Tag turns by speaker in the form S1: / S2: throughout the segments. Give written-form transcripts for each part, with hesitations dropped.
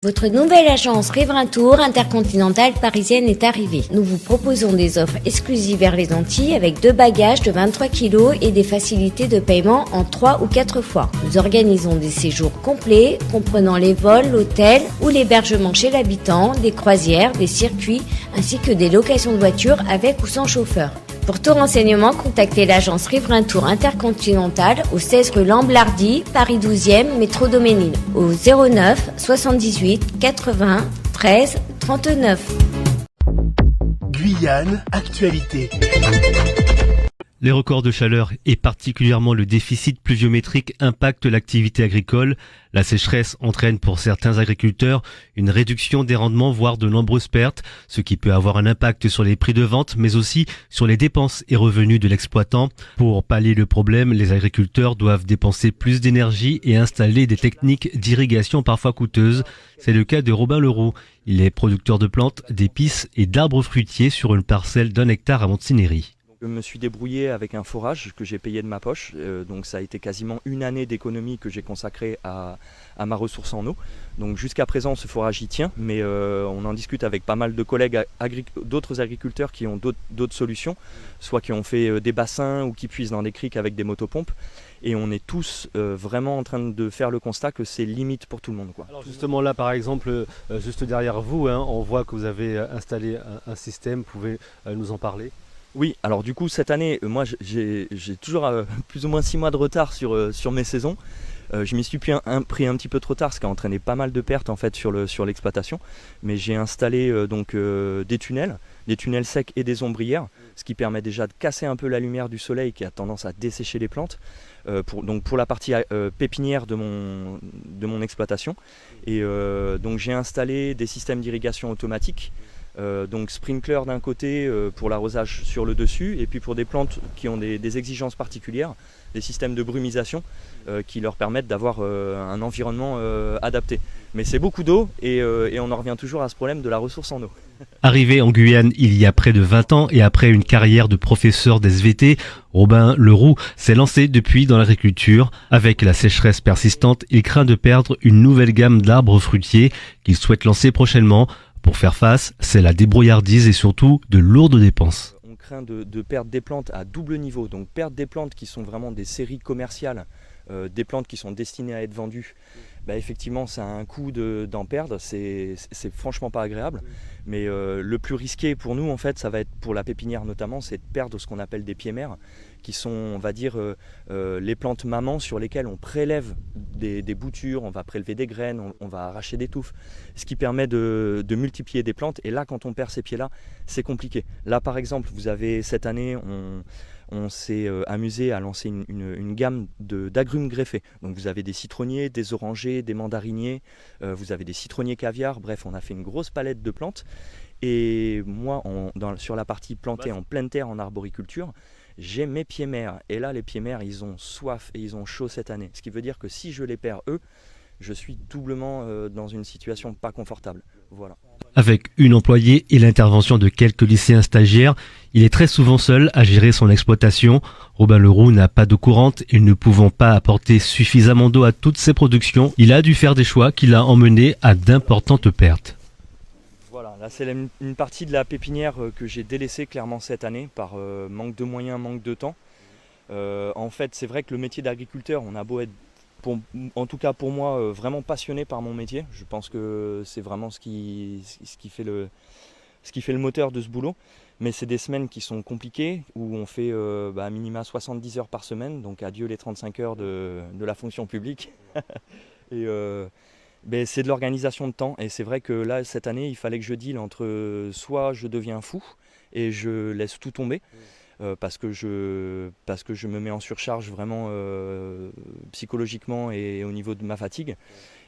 S1: Votre nouvelle agence Riverain Tour intercontinentale parisienne est arrivée. Nous vous proposons des offres exclusives vers les Antilles avec 2 bagages de 23 kg et des facilités de paiement en 3 ou 4 fois. Nous organisons des séjours complets comprenant les vols, l'hôtel ou l'hébergement chez l'habitant, des croisières, des circuits ainsi que des locations de voitures avec ou sans chauffeur. Pour tout renseignement, contactez l'agence Riverain Tour Intercontinentale au 16 rue Lamblardy, Paris 12e, métro Doménil, au 09 78 80 13 39.
S2: Guyane, actualité.
S3: Les records de chaleur et particulièrement le déficit pluviométrique impactent l'activité agricole. La sécheresse entraîne pour certains agriculteurs une réduction des rendements, voire de nombreuses pertes, ce qui peut avoir un impact sur les prix de vente, mais aussi sur les dépenses et revenus de l'exploitant. Pour pallier le problème, les agriculteurs doivent dépenser plus d'énergie et installer des techniques d'irrigation parfois coûteuses. C'est le cas de Robin Leroux. Il est producteur de plantes, d'épices et d'arbres fruitiers sur une parcelle d'1 hectare à Montignéry.
S4: Je me suis débrouillé avec un forage que j'ai payé de ma poche, donc ça a été quasiment une année d'économie que j'ai consacrée à ma ressource en eau. Donc jusqu'à présent ce forage y tient, mais on en discute avec pas mal de collègues d'autres agriculteurs qui ont d'autres solutions, soit qui ont fait des bassins ou qui puisent dans des criques avec des motopompes. Et on est tous vraiment en train de faire le constat que c'est limite pour tout le monde, quoi.
S3: Alors justement là par exemple, juste derrière vous, on voit que vous avez installé un système, vous pouvez nous en parler ?
S4: Oui, alors du coup cette année, moi j'ai toujours plus ou moins 6 mois de retard sur mes saisons. Je m'y suis pris un petit peu trop tard, ce qui a entraîné pas mal de pertes en fait sur l'exploitation. Mais j'ai installé des tunnels secs et des ombrières, ce qui permet déjà de casser un peu la lumière du soleil qui a tendance à dessécher les plantes. Pour la partie pépinière de mon exploitation. Et donc j'ai installé des systèmes d'irrigation automatique. Donc sprinkler d'un côté pour l'arrosage sur le dessus, et puis pour des plantes qui ont des exigences particulières, des systèmes de brumisation qui leur permettent d'avoir un environnement adapté. Mais c'est beaucoup d'eau et on en revient toujours à ce problème de la ressource en eau.
S3: Arrivé en Guyane il y a près de 20 ans et après une carrière de professeur d'SVT, Robin Leroux s'est lancé depuis dans l'agriculture. Avec la sécheresse persistante, il craint de perdre une nouvelle gamme d'arbres fruitiers qu'il souhaite lancer prochainement. Pour faire face, c'est la débrouillardise et surtout de lourdes dépenses.
S4: On craint de perdre des plantes à double niveau, donc perdre des plantes qui sont vraiment des séries commerciales, des plantes qui sont destinées à être vendues. Effectivement, ça a un coût d'en perdre, c'est franchement pas agréable. Mais le plus risqué pour nous, en fait, ça va être pour la pépinière notamment, c'est de perdre ce qu'on appelle des pieds mères, qui sont, on va dire, les plantes mamans sur lesquelles on prélève des boutures, on va prélever des graines, on va arracher des touffes, ce qui permet de multiplier des plantes. Et là, quand on perd ces pieds-là, c'est compliqué. Là, par exemple, vous avez cette année, on s'est amusé à lancer une gamme d'agrumes greffés. Donc vous avez des citronniers, des orangers, des mandariniers, vous avez des citronniers caviar, bref, on a fait une grosse palette de plantes. Et moi, sur la partie plantée en pleine terre en arboriculture, j'ai mes pieds mères. Et là, les pieds mères, ils ont soif et ils ont chaud cette année. Ce qui veut dire que si je les perds eux, je suis doublement dans une situation pas confortable. Voilà.
S3: Avec une employée et l'intervention de quelques lycéens stagiaires, il est très souvent seul à gérer son exploitation. Robin Leroux n'a pas d'eau courante et ne pouvant pas apporter suffisamment d'eau à toutes ses productions, il a dû faire des choix qui l'ont emmené à d'importantes pertes.
S4: Voilà, là c'est une partie de la pépinière que j'ai délaissée clairement cette année par manque de moyens, manque de temps. En fait, c'est vrai que le métier d'agriculteur, on a beau être, en tout cas pour moi, vraiment passionné par mon métier. Je pense que c'est vraiment ce qui fait le moteur de ce boulot. Mais c'est des semaines qui sont compliquées, où on fait à minima 70 heures par semaine, donc adieu les 35 heures de la fonction publique. Et c'est de l'organisation de temps. Et c'est vrai que là, cette année, il fallait que je deal entre soit je deviens fou et je laisse tout tomber, parce que je me mets en surcharge vraiment psychologiquement et au niveau de ma fatigue.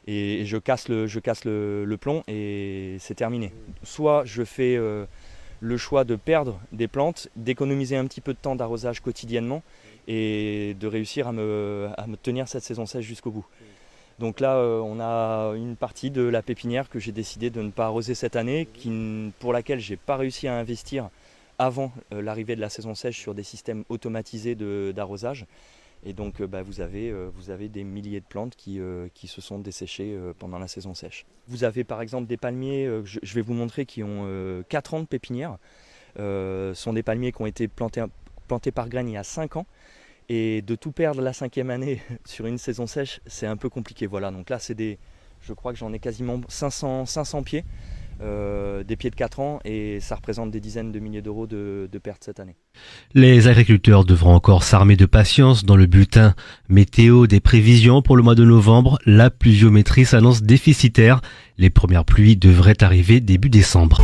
S4: Et je casse le plomb et c'est terminé. Soit je fais le choix de perdre des plantes, d'économiser un petit peu de temps d'arrosage quotidiennement et de réussir à me tenir cette saison sèche jusqu'au bout. Donc là, on a une partie de la pépinière que j'ai décidé de ne pas arroser cette année, pour laquelle je n'ai pas réussi à investir avant l'arrivée de la saison sèche sur des systèmes automatisés d'arrosage. Et donc vous avez des milliers de plantes qui se sont desséchées pendant la saison sèche. Vous avez par exemple des palmiers, je vais vous montrer, qui ont 4 ans de pépinière. Ce sont des palmiers qui ont été plantés par graines il y a 5 ans. Et de tout perdre la 5e année sur une saison sèche, c'est un peu compliqué. Voilà, donc là je crois que j'en ai quasiment 500 pieds. Des pieds de 4 ans, et ça représente des dizaines de milliers d'euros de pertes cette année.
S3: Les agriculteurs devront encore s'armer de patience. Dans le bulletin météo des prévisions pour le mois de novembre, la pluviométrie s'annonce déficitaire. Les premières pluies devraient arriver début décembre.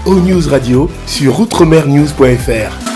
S2: ONews Radio sur outremernews.fr.